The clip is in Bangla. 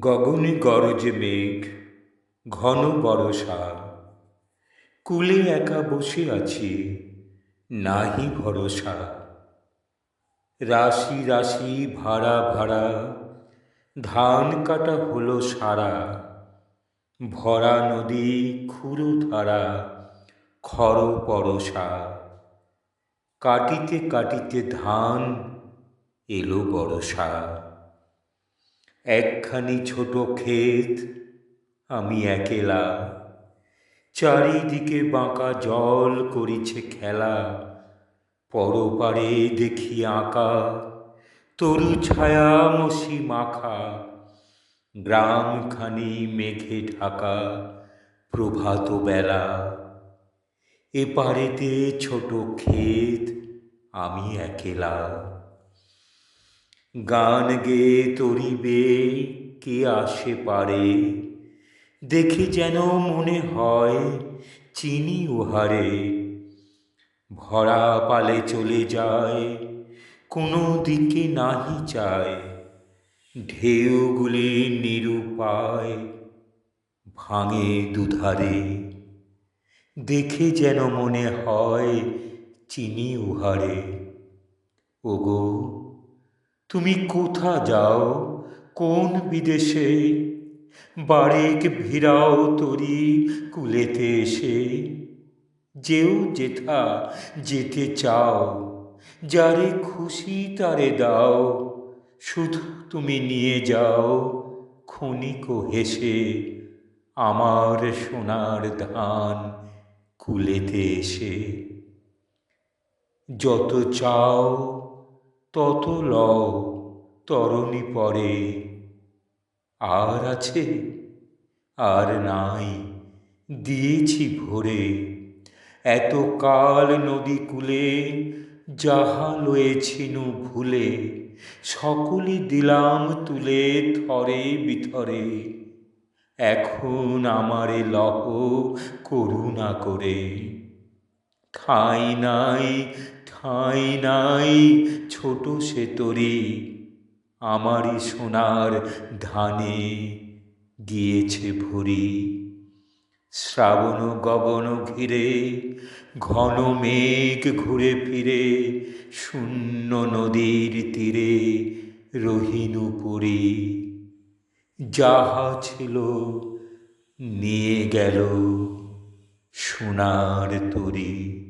গগনে গরজে মেঘ, ঘন বরষা। কূলে একা বসে আছি, নাহি ভরসা। রাশি রাশি ভাড়া ভাড়া, ধান কাটা হলো সারা। ভরা নদী ক্ষুরো ধারা, খর পরশা। কাটিতে কাটিতে ধান এলো বরষা। একখানি ছোট ক্ষেত, আমি একেলা। চারিদিকে বাঁকা জল করিছে খেলা। পরপারে দেখি আঁকা, তরু ছায়া মসি মাখা। গ্রামখানি মেঘে ঢাকা, প্রভাত বেলা। এপারেতে ছোট ক্ষেত, আমি একেলা। গান গেয়ে তরিবে কে আসে পারে, দেখে যেন মনে হয় চিনি উহারে। ভরা পালে চলে যায়, কোনো দিকে নাহি চায়। ঢেউগুলি নিরুপায়, ভাঙে দুধারে। দেখে যেন মনে হয় চিনি উহারে। ওগো, তুমি কোথা যাও, কোন বিদেশে? বারেক ভিড়াও তরি কূলেতে এসে। যেও যেথা যেতে চাও, যারে খুশি তারে দাও। শুধু তুমি নিয়ে যাও ক্ষণিক হেসে, আমার সোনার ধান কূলেতে এসে। যত চাও তত লও তরণী পরে। আর আছে? আর নাই, দিয়েছি ভরে। এতকাল নদী কূলে যাহা লয়েছিনু ভুলে, সকলই দিলাম তুলে থরে বিথরে। এখন আমারে লহ করুণা করে। ঠাঁই নাই, ঠাঁই নাই, ছোট সে তরি। আমারই সোনার ধানে গিয়েছে ভরি। শ্রাবণ গগন ঘিরে, ঘন মেঘ ঘুরে ফিরে। শূন্য নদীর তীরে রহিনু পড়ি। যাহা ছিল নিয়ে গেল সোনার তরী।